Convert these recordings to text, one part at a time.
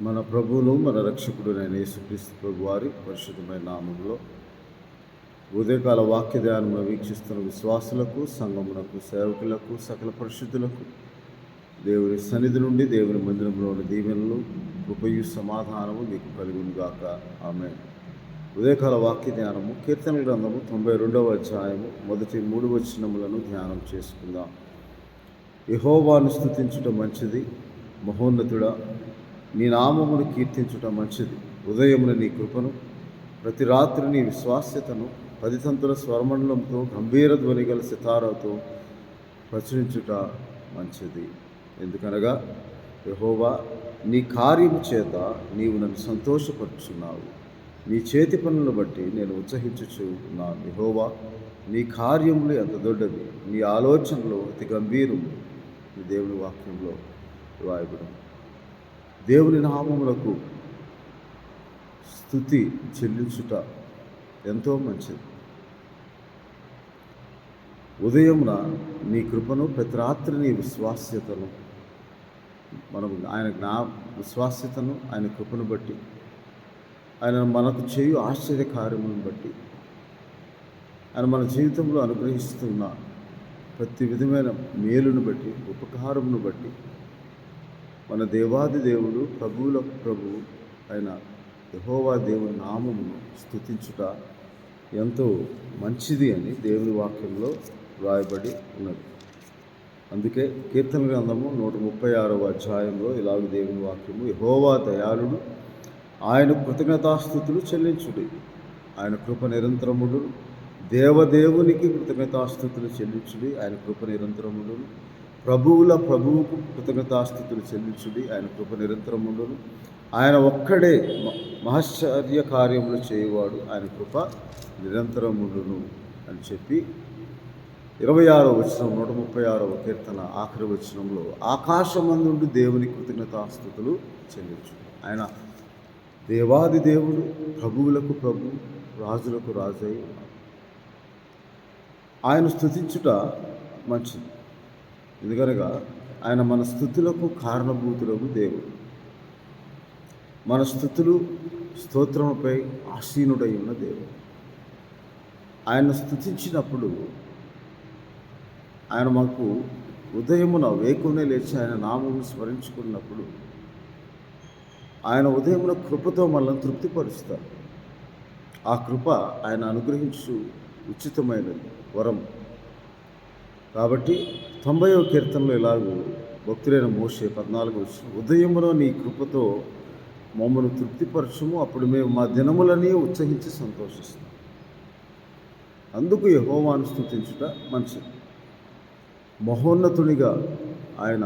మన ప్రభువును మన రక్షకుడునైన యేసుక్రీస్తు ప్రభు వారి పరిశుద్ధమైన నామంలో ఉదయకాల వాక్య ధ్యానంలో వీక్షిస్తున్న విశ్వాసులకు, సంఘమునకు, సేవకులకు, సకల పరిశుద్ధులకు దేవుని సన్నిధి నుండి దేవుని మందిరంలోని దీవెనలు, కృపయు, సమాధానము మీకు కలుగునుగాక. ఆమేన్. ఉదయకాల వాక్య ధ్యానము కీర్తన గ్రంథము 92వ అధ్యాయము మొదటి 3 వచనములను ధ్యానం చేసుకుందాం. యెహోవాను స్తుతించుట మంచిది, మహోన్నతుడా నీ నామమును కీర్తించుట మంచిది. ఉదయమున నీ కృపను, ప్రతి రాత్రి నీ విశ్వాస్యతను 10 తంతుల స్వరమండలంతో, గంభీర ధ్వని గల సితారాతో ప్రచురించుట మంచిది. ఎందుకనగా యెహోవా నీ కార్యము చేత నీవు నన్ను సంతోషపరుచున్నావు. నీ చేతి పనులను బట్టి నేను ఉత్సహించుచున్నాను. యెహోవా నీ కార్యములు ఎంత దొడ్డవి, నీ ఆలోచనలు అతి గంభీరము. నీ దేవుని వాక్యంలో రాయబడి దేవుని నామములకు స్తుతి చెల్లించుట ఎంతో మంచిది. ఉదయమున నీ కృపను, ప్రతి రాత్రి నీ విశ్వాస్యతను, మనం ఆయన విశ్వాస్యతను, ఆయన కృపను బట్టి, ఆయన మనకు చేయు ఆశ్చర్య కార్యములను బట్టి, ఆయన మన జీవితంలో అనుగ్రహిస్తున్న ప్రతి విధమైన మేలును బట్టి, ఉపకారమును బట్టి, మన దేవాది దేవుడు, ప్రభువులకు ప్రభువు అయిన యెహోవా దేవుని నామమును స్తుతించుట ఎంతో మంచిది అని దేవుని వాక్యంలో వ్రాయబడి ఉన్నది. అందుకే కీర్తన గ్రంథము 136వ అధ్యాయంలో ఇలాగ దేవుని వాక్యము, యెహోవా దయాళుడు, ఆయన కృతజ్ఞతాస్తుతులు చెల్లించుడి, ఆయన కృప నిరంతరముడు. దేవదేవునికి కృతజ్ఞతాస్తుతులు చెల్లించుడి, ఆయన కృప నిరంతరముడు. ప్రభువుల ప్రభువుకు కృతజ్ఞతాస్తుతులు చెల్లించుడి, ఆయన కృప నిరంతరముండును. ఆయన ఒక్కడే మహాశ్చర్య కార్యములు చేయువాడు, ఆయన కృప నిరంతరముండును అని చెప్పి 26వ వచనం 136వ కీర్తన ఆఖరి వచనంలో, ఆకాశమందుండి దేవుని కృతజ్ఞతాస్తుతులు చెల్లించు. ఆయన దేవాది దేవుడు, ప్రభువులకు ప్రభు, రాజులకు రాజై ఉన్నాడు. ఆయన స్తుతించుట మంచిది. ఎందుకనగా ఆయన మన స్తుతులకు కారణభూతులకు దేవుడు. మన స్తుతులు, స్తోత్రముపై ఆసీనుడై ఉన్న దేవుడు. ఆయన స్తుతించినప్పుడు, ఆయన మాకు ఉదయమున వేకునే లేచి ఆయన నామమును స్మరించుకున్నప్పుడు, ఆయన ఉదయమున కృపతో మనల్ని తృప్తిపరుస్తారు. ఆ కృప ఆయన అనుగ్రహించు ఉచితమైనది, వరం. కాబట్టి 90వ కీర్తనలో ఇలాగూ భక్తులైన మోషే 14వ వచనం, ఉదయమున నీ కృపతో మమ్మను తృప్తిపరచుము, అప్పుడు మేము మా దినములని ఉత్సహించి సంతోషిస్తాం. అందుకు యెహోవాను స్తుతించుట మంచిది. మహోన్నతునిగా, ఆయన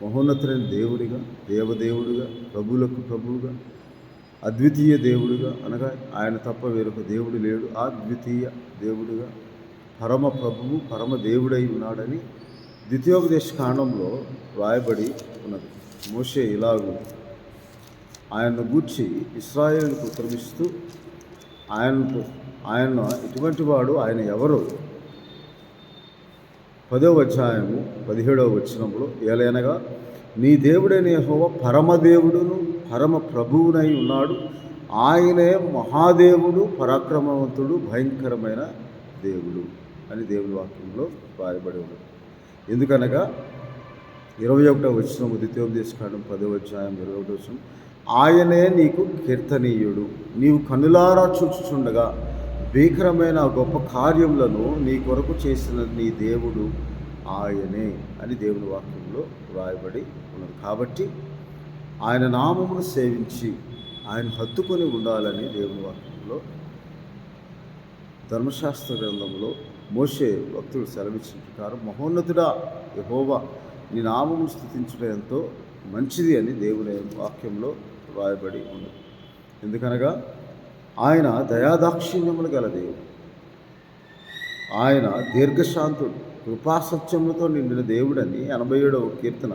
మహోన్నతులైన దేవుడిగా, దేవదేవుడిగా, ప్రభువులకు ప్రభువుగా, అద్వితీయ దేవుడిగా, అనగా ఆయన తప్ప వేరొక దేవుడు లేడు, అద్వితీయ దేవుడిగా, పరమ ప్రభువు, పరమ దేవుడై ఉన్నాడని ద్వితీయోపదేశ కాండంలో రాయబడి ఉన్నది. మోషే ఇలాగూ ఆయన్ను గూర్చి ఇశ్రాయేలుకు ఉత్తరమిస్తూ, ఆయన ఇటువంటి వాడు, ఆయన ఎవరు? 10వ అధ్యాయము 17వ వచనంలో, ఏలైనగా నీ దేవుడైన యెహోవా పరమదేవుడును పరమ ప్రభువునై ఉన్నాడు, ఆయనే మహాదేవుడు, పరాక్రమవంతుడు, భయంకరమైన దేవుడు అని దేవుని వాక్యంలో రాయబడి ఉన్నది. ఎందుకనగా 21వ వచనము ద్వితీయోపదేశ కాండం 10వ అధ్యాయం 21వ వచనం, ఆయనే నీకు కీర్తనీయుడు, నీవు కన్నులారా చూచుచుండగా భీకరమైన గొప్ప కార్యములను నీ కొరకు చేసిన నీ దేవుడు ఆయనే అని దేవుని వాక్యంలో రాయబడి ఉన్నది. కాబట్టి ఆయన నామమును సేవించి ఆయన హత్తుకొని ఉండాలని దేవుని వాక్యంలో, ధర్మశాస్త్ర గ్రంథంలో మోషే భక్తుడు సెలవిచ్చిన ప్రకారం, మహోన్నతుడా యెహోవా నీ నామమును స్తుతించడం ఎంతో మంచిది అని దేవుని వాక్యంలో రాయబడి ఉన్నది. ఎందుకనగా ఆయన దయాదాక్షిణ్యములు గల దేవుడు, ఆయన దీర్ఘశాంతుడు, కృపాసత్యములతో నిండిన దేవుడని 87వ కీర్తన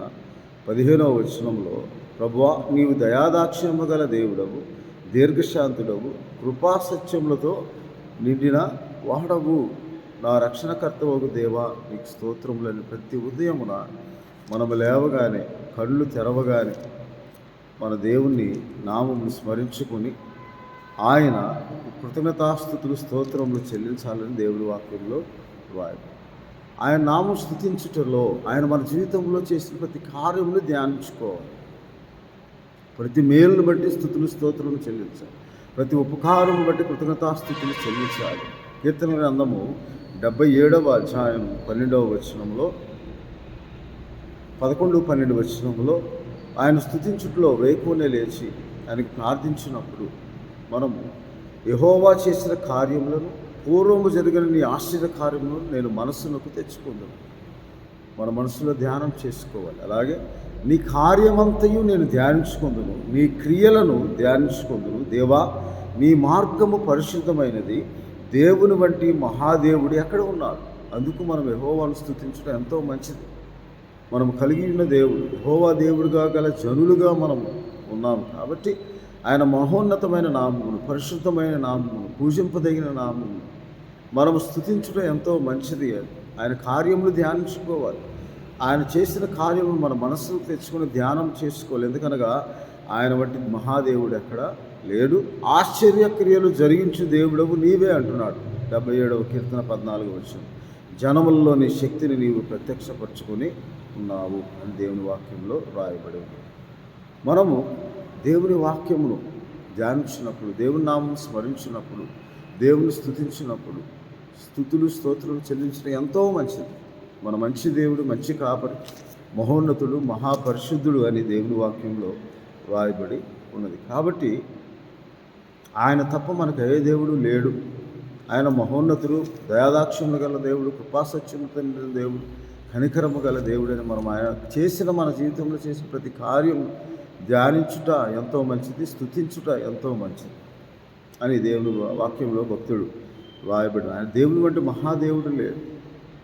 15వ వచనంలో, ప్రభువా నీవు దయాదాక్షిణ్యము గల దేవుడవు, దీర్ఘశాంతుడవు, కృపాసత్యములతో నిండిన వాడవు, నా రక్షణకర్తవగు దేవా నీకు స్తోత్రములని ప్రతి ఉదయమున మనము లేవగానే, కళ్ళు తెరవగానే మన దేవుణ్ణి నామమును స్మరించుకొని ఆయన కృతజ్ఞతాస్తుతులు స్తోత్రములు చెల్లించాలని దేవుడి వాక్యంలో రాయబడింది. ఆయన నామం స్తుతించుటలో ఆయన మన జీవితంలో చేసిన ప్రతి కార్యమును ధ్యానించుకోవాలి. ప్రతి మేలును బట్టి స్తుతులు స్తోత్రములు చెల్లించాలి. ప్రతి ఉపకారం బట్టి కృతజ్ఞతాస్తుతులు చెల్లించాలి. కీర్తన గ్రంథము 77వ అధ్యాయం 12వ వచనంలో 11-12 వచనంలో ఆయన స్తుతించుటలో వేకువనే లేచి ఆయనకు ప్రార్థించినప్పుడు మనము యెహోవా చేసిన కార్యములను, పూర్వము జరిగిన నీ ఆశ్చర్య కార్యములను నేను మనస్సులోకి తెచ్చుకుందాను. మన మనసులో ధ్యానం చేసుకోవాలి. అలాగే నీ కార్యమంతయు నేను ధ్యానించుకుందును, నీ క్రియలను ధ్యానించుకుందును. దేవా, నీ మార్గము పరిశుద్ధమైనది, దేవుని వంటి మహాదేవుడు ఎక్కడ ఉన్నారు? అందుకు మనం యెహోవాను స్తుతించడం ఎంతో మంచిది. మనం కలిగి ఉన్న దేవుడు యెహోవా దేవుడుగా గల జనులుగా మనం ఉన్నాము. కాబట్టి ఆయన మహోన్నతమైన నామమును, పరిశుద్ధమైన నామమును, పూజింపదగిన నామమును మనం స్తుతించడం ఎంతో మంచిది. ఆయన కార్యములు ధ్యానించుకోవాలి. ఆయన చేసిన కార్యములు మన మనస్సుకు తెచ్చుకొని ధ్యానం చేసుకోవాలి. ఎందుకనగా ఆయన వంటి మహాదేవుడు ఎక్కడ లేడు. ఆశ్చర్యక్రియలు జరిగించు దేవుడవు నీవే అంటున్నాడు 77వ కీర్తన 14వ వచనం. జనములలోని శక్తిని నీవు ప్రత్యక్షపరచుకొని ఉన్నావు అని దేవుని వాక్యంలో రాయబడి ఉంది. మనము దేవుని వాక్యమును ధ్యానించినప్పుడు, దేవుని నామం స్మరించినప్పుడు, దేవుని స్తుతించినప్పుడు స్తుతులు స్తోత్రులు చెల్లించడం ఎంతో మంచిది. మన మంచి దేవుడు, మంచి కాపరి, మహోన్నతుడు, మహాపరిశుద్ధుడు అని దేవుని వాక్యంలో రాయబడి ఉన్నది. కాబట్టి ఆయన తప్ప మనకు ఏ దేవుడు లేడు. ఆయన మహోన్నతుడు, దయాదాక్షిణ్యము గల దేవుడు, కృపాసత్యము కలిగిన దేవుడు, కనికరము గల దేవుడని మనం ఆయన చేసిన, మన జీవితంలో చేసిన ప్రతి కార్యం ధ్యానించుట ఎంతో మంచిది, స్తుతించుట ఎంతో మంచిది అని దేవుని వాక్యంలో భక్తుడు రాయబడిన. ఆయన దేవుని వంటి మహాదేవుడు లేడు.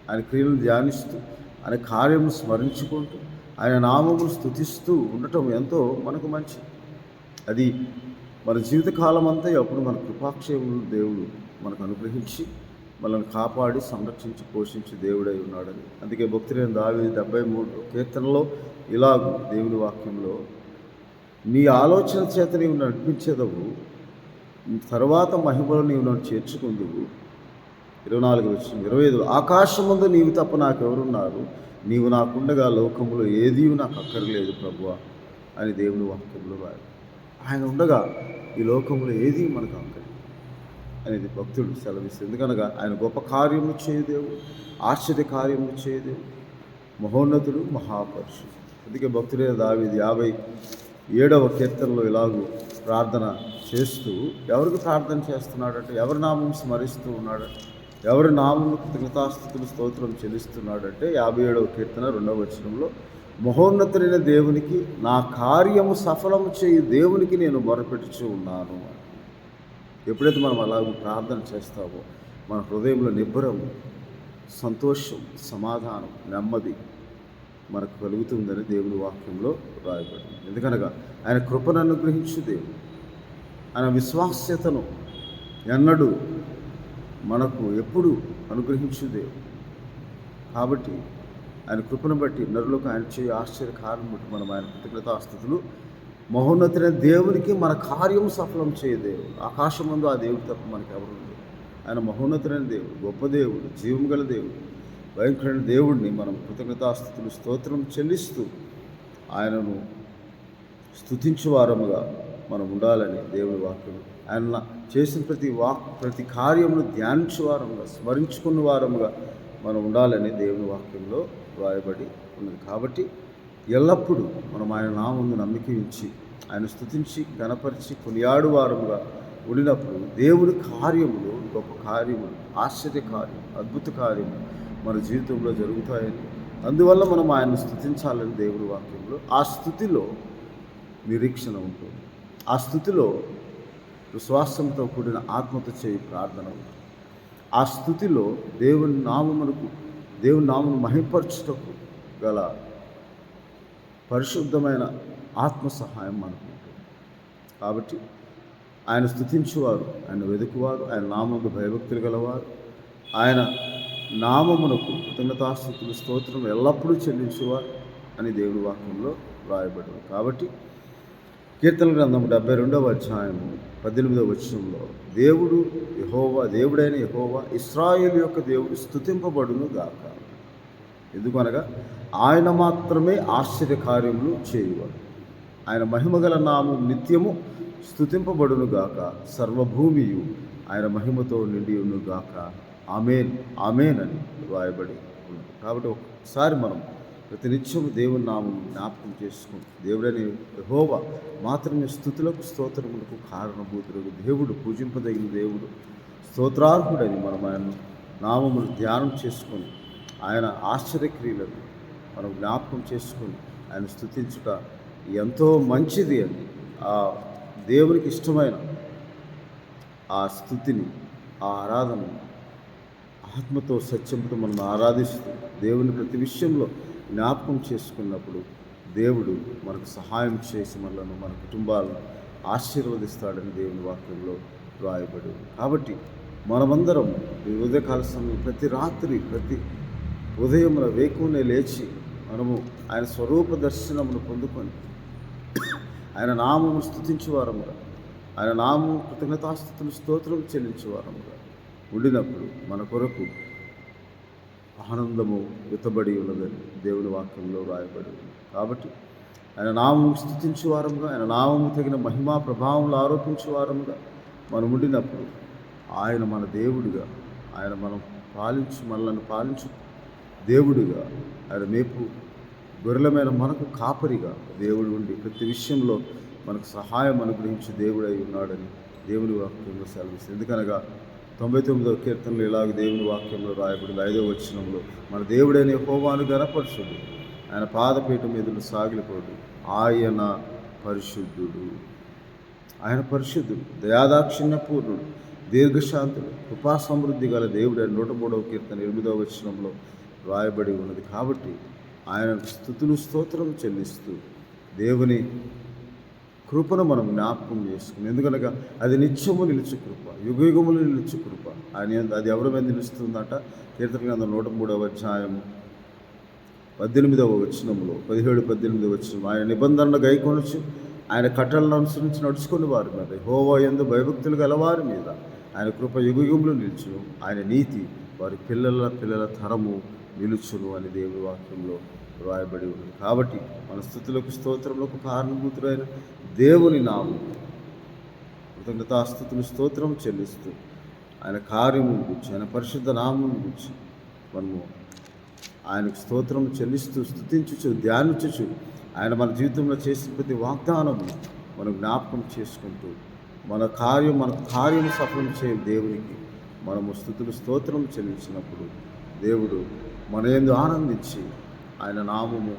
ఆయన క్రియలను ధ్యానిస్తూ, ఆయన కార్యము స్మరించుకుంటూ, ఆయన నామమును స్తుతిస్తూ ఉండటం ఎంతో మనకు మంచిది. అది మన జీవితకాలం అంతా అప్పుడు మన కృపాక్షేములు దేవుడు మనకు అనుగ్రహించి మనల్ని కాపాడి సంరక్షించి పోషించి దేవుడై ఉన్నాడని. అందుకే భక్తుడైన దావీదు 73 కీర్తనలో ఇలాగూ దేవుని వాక్యంలో, నీ ఆలోచన చేత నీవు నడిపించేదవు, తర్వాత మహిమలో నీవు నన్ను చేర్చుకుందువు. 24 వచనం. 25 ఆకాశమందు నీవు తప్ప నాకెవరున్నారు? నీవు నాకుండగా లోకములో ఏదీ నాకు అక్కర్లేదు ప్రభువా అని దేవుని వాక్యంలో రాయాలి. ఆయన ఉండగా ఈ లోకంలో ఏదీ మనకు అక్కర్లేదు అనేది భక్తుడు సెలవిస్తుంది. ఎందుకనగా ఆయన గొప్ప కార్యము చేయదేవుడు, ఆశ్చర్య కార్యము చేయదేవుడు, మహోన్నతుడు, మహాపరుషుడు. అందుకే భక్తుడైన దావీదు 57వ కీర్తనలో ఇలాగూ ప్రార్థన చేస్తూ, ఎవరికి ప్రార్థన చేస్తున్నాడంటే, ఎవరి నామం స్మరిస్తూ ఉన్నాడంటే, ఎవరి నామము కృతజ్ఞతాస్తుతులు స్తోత్రం చెల్లిస్తున్నాడంటే 57వ కీర్తన 2వ వచనంలో, మహోన్నతుడైన దేవునికి, నా కార్యము సఫలము చేయు దేవునికి నేను మొరపెట్టుచూ ఉన్నాను. ఎప్పుడైతే మనం అలాగ ప్రార్థన చేస్తామో మన హృదయంలో నిబ్బరము, సంతోషం, సమాధానం, నెమ్మది మనకు కలుగుతుందని దేవుని వాక్యంలో రాయబడింది. ఎందుకనగా ఆయన కృపను అనుగ్రహించు దేవుడు, ఆయన విశ్వాస్యతను ఎన్నడూ మనకు ఎప్పుడు అనుగ్రహించు దేవుడు. కాబట్టి ఆయన కృపను బట్టి నరులకు ఆయన చేయ ఆశ్చర్య కారణం బట్టి మనం ఆయన కృతజ్ఞతాస్తుతులు, మహోన్నతులైన దేవునికి మన కార్యం సఫలం చేయ దేవుడు. ఆకాశం ముందు ఆ దేవుడు తప్ప మనకు ఎవరు లేదు. ఆయన మహోన్నతులైన దేవుడు, గొప్ప దేవుడు, జీవం గల దేవుడు, భయంకరమైన దేవుడిని మనం కృతజ్ఞతాస్తుతులు స్తోత్రం చెల్లిస్తూ ఆయనను స్తుతించు వారముగా మనం ఉండాలని దేవుని వాక్యం. ఆయన చేసిన ప్రతి కార్యమును ధ్యానించు వారముగా, స్మరించుకున్న వారముగా మనం ఉండాలని దేవుని వాక్యంలో రాయబడి ఉన్నది. కాబట్టి ఎల్లప్పుడూ మనం ఆయన నామమును నమ్మిక ఉంచి ఆయన స్తుతించి గణపరిచి కొనియాడు వారముగా ఉండినప్పుడు దేవుని కార్యములు, గొప్ప కార్యములు, ఆశ్చర్య కార్యం, అద్భుత కార్యములు మన జీవితంలో జరుగుతాయని, అందువల్ల మనం ఆయన్ని స్తుతించాలని దేవుని వాక్యంలో. ఆ స్థుతిలో నిరీక్షణ ఉంటుంది. ఆ స్థుతిలో విశ్వాసంతో కూడిన ఆత్మతో చేయి ప్రార్థన ఉంటుంది. ఆ స్థుతిలో దేవుని నామమును మహిమపరచుటకు గల పరిశుద్ధమైన ఆత్మ సహాయం మనకు ఉంటుంది. కాబట్టి ఆయన స్తుతించువారు, ఆయన వెదుకువారు, ఆయన నామముకు భయభక్తులు గలవారు, ఆయన నామమునకు కృతజ్ఞతాస్తుతులు స్తోత్రం ఎల్లప్పుడూ చెల్లించువారు అని దేవుని వాక్యంలో రాయబడింది. కాబట్టి కీర్తన గ్రంథం 72వ అధ్యాయము 18వ వచనంలో దేవుడు యెహోవా, దేవుడైన యెహోవా ఇశ్రాయేలు యొక్క దేవుడు స్తుతింపబడును గాక. ఎందుకనగా ఆయన మాత్రమే ఆశ్చర్య కార్యములు చేయువాడు. ఆయన మహిమగల నామం నిత్యము స్తుతింపబడును గాక. సర్వభూమియు ఆయన మహిమతో నిండి ఉన్ను గాక. ఆమేన్ ఆమేన్ అని రాయబడి ఉన్నది. కాబట్టి ఒకసారి మనం ప్రతినిత్యము దేవుని నామం జ్ఞాపకం చేసుకుంటూ, దేవుడని యెహోవా మాత్రమే స్థుతులకు స్తోత్రములకు కారణభూతులకు దేవుడు, పూజింపదగిన దేవుడు, స్తోత్రార్హుడని మనం ఆయన నామమును ధ్యానం చేసుకొని ఆయన ఆశ్చర్యక్రియలను మనం జ్ఞాపకం చేసుకొని ఆయన స్తుతించుట ఎంతో మంచిది అని, ఆ దేవునికి ఇష్టమైన ఆ స్తుతిని, ఆ ఆరాధన ఆత్మతో సత్యంతో మనం ఆరాధిస్తూ దేవుని ప్రతి విషయంలో జ్ఞాపకం చేసుకున్నప్పుడు దేవుడు మనకు సహాయం చేసి మనలను, మన కుటుంబాలను ఆశీర్వదిస్తాడని దేవుని వాక్యంలో రాయబడి. కాబట్టి మనమందరం ఈ ఉదయకాల సమయం ప్రతి రాత్రి, ప్రతి ఉదయమున వేకునే లేచి మనము ఆయన స్వరూప దర్శనమును పొందుకొని ఆయన నామము స్తుతించేవారముగా, ఆయన నామము కృతజ్ఞతాస్తుతులు స్తోత్రం చెల్లించేవారముగా ఉండినప్పుడు మన కొరకు ఆనందము విత్తబడి ఉన్నదని దేవుని వాక్యంలో రాయబడి ఉంది. కాబట్టి ఆయన నామము స్తుతించే వారముగా, ఆయన నామము తగిన మహిమా ప్రభావములు ఆరోపించే వారముగా మనం ఉండినప్పుడు ఆయన మన దేవుడిగా, ఆయన మనల్ని పాలించు దేవుడిగా, ఆయన మేపు గొర్రెలమైన మనకు కాపరిగా దేవుడు ఉండి ప్రతి విషయంలో మనకు సహాయం అనుగ్రహించి దేవుడై ఉన్నాడని దేవుని వాక్యంలో సెలవిస్తుంది. ఎందుకనగా 99వ కీర్తనలో ఇలాగ దేవుని వాక్యంలో రాయబడింది. 5వ వచనంలో మన దేవుడైన యెహోవాను గణపరచుడు, ఆయన పాదపీఠం ఎదురు సాగిలిపోడు, ఆయన పరిశుద్ధుడు. ఆయన పరిశుద్ధుడు, దయాదాక్షిణ్య పూర్ణుడు, దీర్ఘశాంతుడు, కృపా సమృద్ధి గల దేవుడు అని 103వ కీర్తన 8వ వచనంలో రాయబడి ఉన్నది. కాబట్టి ఆయన స్తుతులు స్తోత్రం చెల్లిస్తూ దేవుని కృపను మనం జ్ఞాపకం చేసుకుని, ఎందుకనగా అది నిత్యము నిలిచి కృప, యుగయుగములు నిలిచి కృప. ఆయన అది ఎవరి మీద నిలుస్తుందట? కీర్తన గ్రంథం 103వ అధ్యాయము 18వ వచనంలో 17-18 వచనం, ఆయన నిబంధనను గైకొనొచ్చు, ఆయన కట్టలను అనుసరించి నడుచుకుని వారి మీద, యెహోవా యందు భయభక్తులు గలవారి మీద ఆయన కృప యుగయుగములు నిలుచును, ఆయన నీతి వారి పిల్లల తరము నిలుచును అని దేవుని వాక్యంలో రాయబడి ఉంది. కాబట్టి మన స్తుతులకు స్తోత్రములకు కారణభూతుడైన దేవుని నామం కృతజ్ఞతాస్తుతులు స్తోత్రం చెల్లిస్తూ ఆయన కార్యమును గురించి, ఆయన పరిశుద్ధ నామం గురించి మనము ఆయనకు స్తోత్రం చెల్లిస్తూ స్తుతించుచు ధ్యానించుచు ఆయన మన జీవితంలో చేసిన ప్రతి వాగ్దానము మనం జ్ఞాపకం చేసుకుంటూ మన కార్యము సఫలం చేయ దేవునికి మనము స్తుతులు స్తోత్రం చెల్లించినప్పుడు దేవుడు మన యందు ఆనందించి ఆయన నామము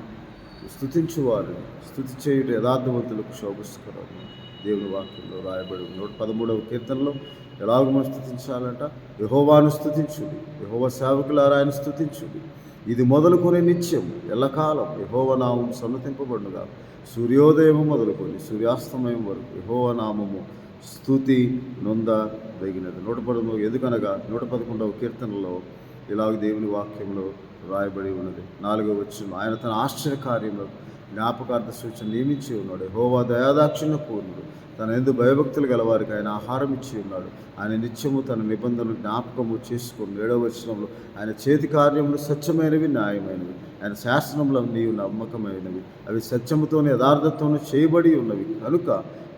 స్తుతించువారు స్తుతి చేయుట యథార్థవంతులకు శోభిస్కరం దేవుని వాక్యంలో రాయబడి 113వ కీర్తనలో ఎలాగ మనం స్తుతించాలంట? యెహోవాను స్తుతించుడి, యెహోవా సేవకులారా ఆయన స్తుతించుడి, ఇది మొదలుకొని నిత్యం ఎల్లకాలం యెహోవా నామము సన్నతింపబడునుగా. సూర్యోదయము మొదలుకొని సూర్యాస్తమయం వరకు యెహోవా నామము స్తుతి నొందదగినది. 113 ఎందుకనగా 111వ కీర్తనలో ఇలాగ దేవుని వాక్యంలో రాయబడి ఉన్నది. 4వ వచనం, ఆయన తన ఆశ్చర్య కార్యంలో జ్ఞాపకార్థ సూచన నియమించి ఉన్నాడు. యెహోవా దయాదాక్షిణ్య పూర్ణుడు, తన యందు భయభక్తులు గలవారికి ఆయన ఆహారం ఇచ్చి ఉన్నాడు. ఆయన నిత్యము తన నిబంధనలు జ్ఞాపకము చేసుకుని 7వ వచనంలో, ఆయన చేతి కార్యములు సత్యమైనవి, న్యాయమైనవి, ఆయన శాసనములు నీవు నమ్మకమైనవి, అవి సత్యముతోనే యథార్థతోనే చేయబడి ఉన్నవి కనుక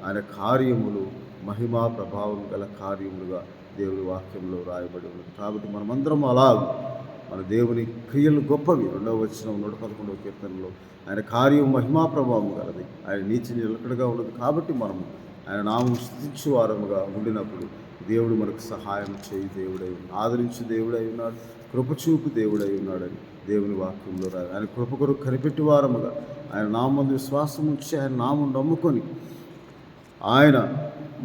ఆయన కార్యములు మహిమా ప్రభావం గల కార్యములుగా దేవుని వాక్యంలో రాయబడి ఉన్నది. కాబట్టి మనమందరం అలాగూ మన దేవుని క్రియలు గొప్పవి. 2వ వచనం 111వ కీర్తనలో ఆయన కార్యం మహిమా ప్రభావం గలది, ఆయన నీతి నిలకడగా ఉన్నది. కాబట్టి మనము ఆయన నామం స్తుతించు వారముగా ఉండినప్పుడు దేవుడు మనకు సహాయం చేయి దేవుడై ఉన్నాడు, ఆదరించు దేవుడై ఉన్నాడు, కృపచూపు దేవుడై ఉన్నాడని దేవుని వాక్యంలో రాదు. ఆయన కృప కొరకు కనిపెట్టి వారముగా ఆయన నామందు విశ్వాసం ఉంచి ఆయన నామం నమ్ముకొని ఆయన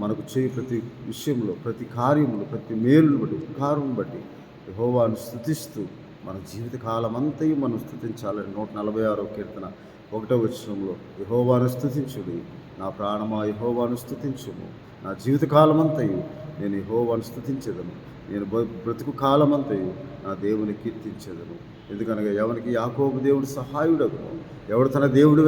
మనకు చేయి ప్రతి విషయంలో, ప్రతి కార్యములు, ప్రతి మేలును బట్టి, ఉపకారం బట్టి యెహోవాను స్తుతిస్తూ మన జీవితకాలం అంతయు మనం స్తుతించాలని 146వ కీర్తన 1వ వచనంలో, యెహోవాను స్తుతించుడి నా ప్రాణమా యెహోవాను స్తుతించుము, నా జీవితకాలం అంతయు నేను యెహోవాను స్తుతించెదను, నేను బ్రతుకు కాలమంతయు నా దేవుని కీర్తించేదను. ఎందుకనగా ఎవరికి యాకోబు దేవుడు సహాయుడగును, ఎవడు తన దేవుడి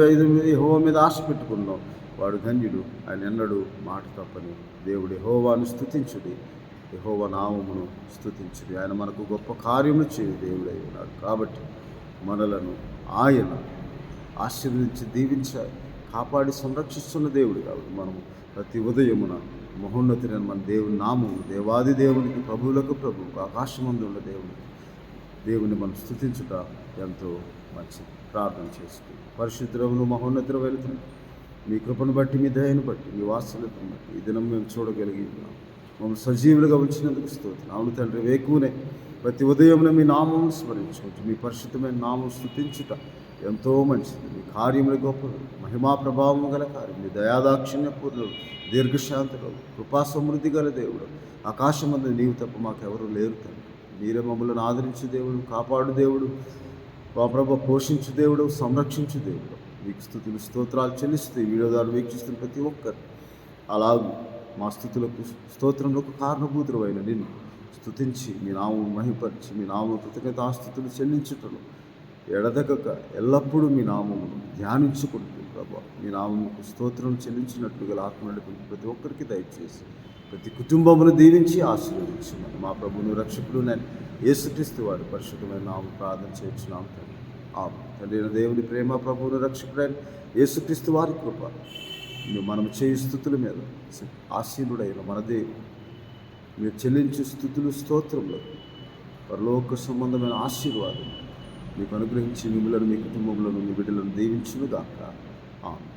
యెహోవా మీద ఆశ పెట్టుకున్నావు వాడు ధన్యుడు. ఆయన ఎన్నడూ మాట తప్పని. దేవుడు యెహోవాను స్తుతించుడి, యెహోవా నామమును స్తుతించుడి. ఆయన మనకు గొప్ప కార్యములు చేయు దేవుడై ఉన్నాడు. కాబట్టి మనలను ఆయన ఆశీర్వదించి దీవించాలి, కాపాడి సంరక్షిస్తున్న దేవుడు. కాబట్టి మనము ప్రతి ఉదయమున మహోన్నతుడైన మన దేవుని నామము, దేవాది దేవునికి, ప్రభువులకు ప్రభువుకు, ఆకాశమందు ఉన్న దేవుని మనం స్తుతించుట ఎంతో మంచిది. ప్రార్థన చేసుకుని పరిశుద్ధులను మహోన్నతులు వెళుతున్నాం. మీ కృపను బట్టి, మీ దయను బట్టి, మీ వాత్సల్యతను బట్టి ఈ దినం మేము చూడగలిగి ఉన్నాం. మమ్మల్ని సజీవులుగా ఉంచినందుకు స్తోత్రం. అవును తండ్రి, వేకునే ప్రతి ఉదయమున మీ నామం స్మరించుకుంటూ మీ పరిశుద్ధమైన నామం స్తుతించుట ఎంతో మంచిది. మీ కార్యములు గొప్పలు, మహిమా ప్రభావం గల కార్యం, మీ దయాదాక్షిణ్య పూర్ణులు, దీర్ఘశాంతులు, కృపా సమృద్ధి గల దేవుడు. ఆకాశమందు నీవు తప్ప మాకెవరు లేరు తండ్రి. మీరే మమ్మల్ని ఆదరించు దేవుడు, కాపాడు దేవుడు, మా ప్రభ పోషించు దేవుడు, సంరక్షించు దేవుడు. మీకు స్తుతులు స్తోత్రాలు చెల్లిస్తూ ఈ వీడియో ద్వారా వీక్షిస్తున్న ప్రతి ఒక్కరు అలాగే మా స్థుతులకు స్తోత్రములకు కారణభూతులు అయిన నిన్ను స్తుతించి మీ నామం మహిపరిచి మీ నామం కృతజ్ఞతాస్తుతులు చెల్లించుటను ఎడదగక ఎల్లప్పుడూ మీ నామమును ధ్యానించుకుంటూ ప్రభా మీ నామముకు స్తోత్రం చెల్లించినట్లు గల ఆత్మ నడిపి ప్రతి ఒక్కరికి దయచేసి ప్రతి కుటుంబమును దీవించి ఆశీర్వదించమని మా ప్రభువును రక్షకుడు నేను యేసుక్రీస్తు వారి పరిశుద్ధమైన నామం ప్రార్థన చేయించున్నాము తండ్రి. తండ్రి దేవుని ప్రేమ, ప్రభువును రక్షకుడైన యేసుక్రీస్తు వారి కృప మనం చేయు స్థుతుల మీద ఆశీనుడైన మన దేవుడు మీరు చెల్లించే స్థుతులు స్తోత్రములు పరలోక సంబంధమైన ఆశీర్వాదం మీకు అనుగ్రహించి మిమ్మల్ని, మీ కుటుంబంలో, మీ బిడ్డలను దీవించును గాక. ఆమేన్.